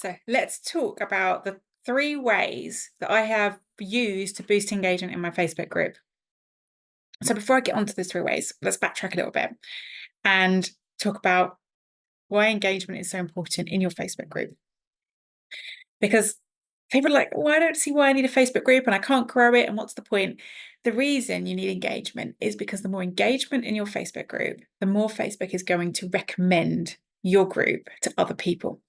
So let's talk about the 3 ways that I have used to boost engagement in my Facebook group. So before I get onto those 3 ways, let's backtrack a little bit and talk about why engagement is so important in your Facebook group. Because people are like, well, I don't see why I need a Facebook group and I can't grow it. And what's the point? The reason you need engagement is because the more engagement in your Facebook group, the more Facebook is going to recommend your group to other people,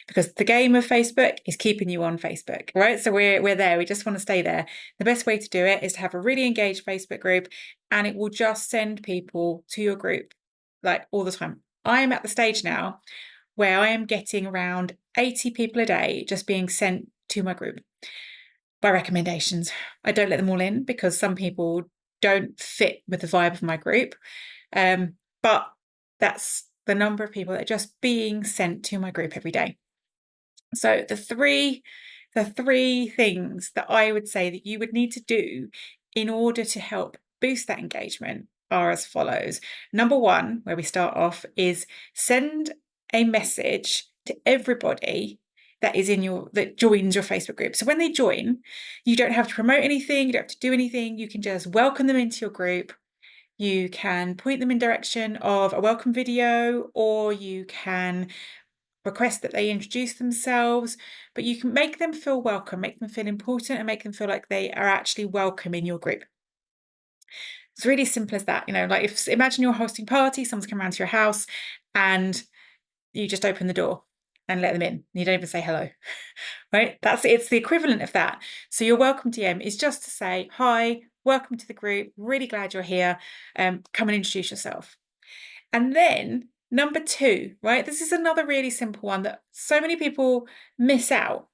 because the game of Facebook is keeping you on Facebook, right? So we're there. We just want to stay there. The best way to do it is to have a really engaged Facebook group, and it will just send people to your group like all the time. I am at the stage now where I am getting around 80 people a day just being sent to my group by recommendations. I don't let them all in because some people don't fit with the vibe of my group. But that's the number of people that are just being sent to my group every day. So the three things that I would say that you would need to do in order to help boost that engagement are as follows. Number one, where we start off, is send a message to everybody that joins your Facebook group. So when they join, you don't have to promote anything, you don't have to do anything. You can just welcome them into your group. You can point them in direction of a welcome video, or you can request that they introduce themselves, but you can make them feel welcome, make them feel important, and make them feel like they are actually welcome in your group. It's really simple as that. Like imagine you're hosting a party, someone's come around to your house and you just open the door and let them in. You don't even say hello, right? It's the equivalent of that. So your welcome DM is just to say, hi, welcome to the group. Really glad you're here. Come and introduce yourself. And then number 2, right? This is another really simple one that so many people miss out,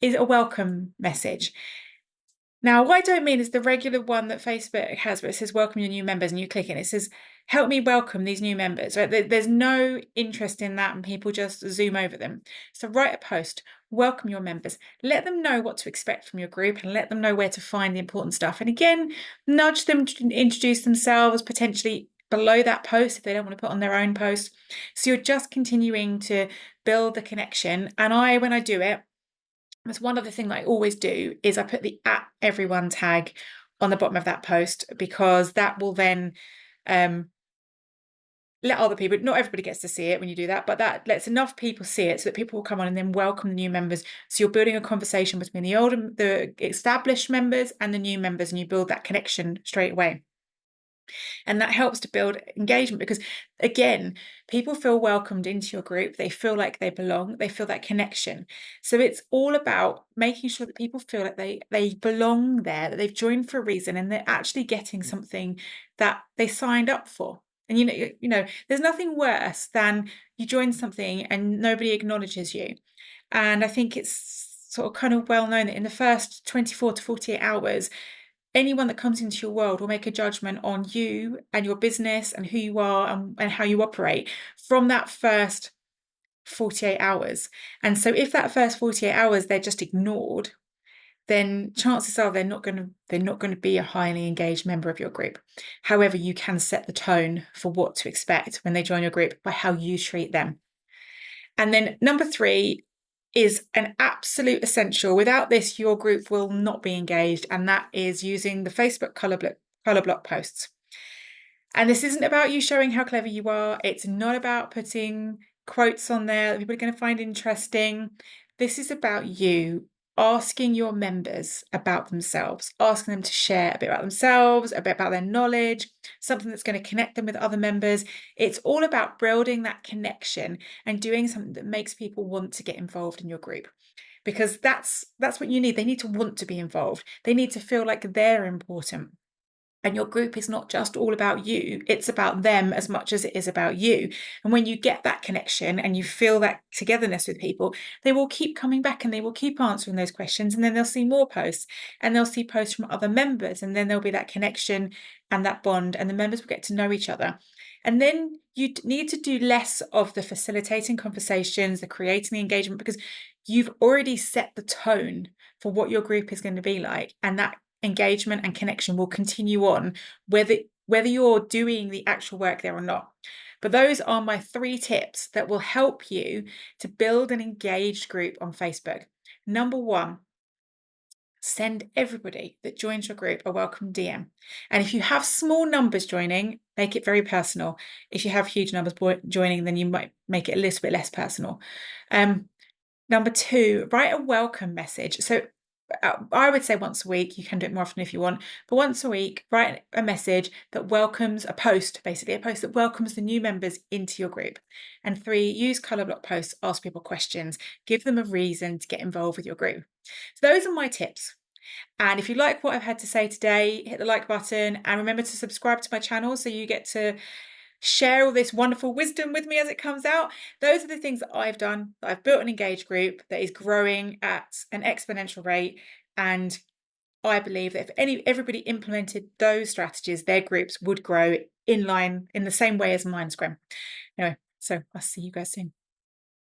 is a welcome message. Now, what I don't mean is the regular one that Facebook has where it says welcome your new members and you click it and it says help me welcome these new members, right? There's no interest in that and people just zoom over them. So write a post, welcome your members, let them know what to expect from your group and let them know where to find the important stuff. And again, nudge them to introduce themselves, potentially below that post if they don't want to put on their own post. So you're just continuing to build the connection. And when I do it, that's one other thing that I always do is I put the @everyone tag on the bottom of that post, because that will then let other people, not everybody gets to see it when you do that, but that lets enough people see it so that people will come on and then welcome the new members. So you're building a conversation between the established members and the new members, and you build that connection straight away. And that helps to build engagement because, again, people feel welcomed into your group. They feel like they belong. They feel that connection. So it's all about making sure that people feel like they belong there, that they've joined for a reason, and they're actually getting something that they signed up for. And there's nothing worse than you join something and nobody acknowledges you. And I think it's sort of kind of well known that in the first 24 to 48 hours, anyone that comes into your world will make a judgment on you and your business and who you are and how you operate from that first 48 hours. And so if that first 48 hours they're just ignored, then chances are they're not going to be a highly engaged member of your group. However, you can set the tone for what to expect when they join your group by how you treat them. And then number 3 is an absolute essential. Without this, your group will not be engaged, and that is using the Facebook color block posts. And this isn't about you showing how clever you are. It's not about putting quotes on there that people are going to find interesting. This is about you asking your members about themselves, asking them to share a bit about themselves, a bit about their knowledge, something that's going to connect them with other members. It's all about building that connection and doing something that makes people want to get involved in your group, because that's what you need. They need to want to be involved. They need to feel like they're important. And your group is not just all about you, it's about them as much as it is about you. And when you get that connection and you feel that togetherness with people, they will keep coming back and they will keep answering those questions. And then they'll see more posts and they'll see posts from other members. And then there'll be that connection and that bond, and the members will get to know each other. And then you need to do less of the facilitating conversations, the creating the engagement, because you've already set the tone for what your group is going to be like. And that engagement and connection will continue on whether you're doing the actual work there or not. But those are my 3 tips that will help you to build an engaged group on Facebook. Number 1, send everybody that joins your group a welcome DM. And if you have small numbers joining, make it very personal. If you have huge numbers joining, then you might make it a little bit less personal. Number 2, write a welcome message. So I would say once a week. You can do it more often if you want, but once a week, write a message that welcomes, a post that welcomes the new members into your group. And 3, use color block posts, ask people questions, give them a reason to get involved with your group. So those are my tips. And if you like what I've had to say today, hit the like button and remember to subscribe to my channel so you get to share all this wonderful wisdom with me as it comes out. Those are the things that I've done. I've built an engaged group that is growing at an exponential rate. And I believe that if everybody implemented those strategies, their groups would grow in line in the same way as mine's grown. Anyway, so I'll see you guys soon.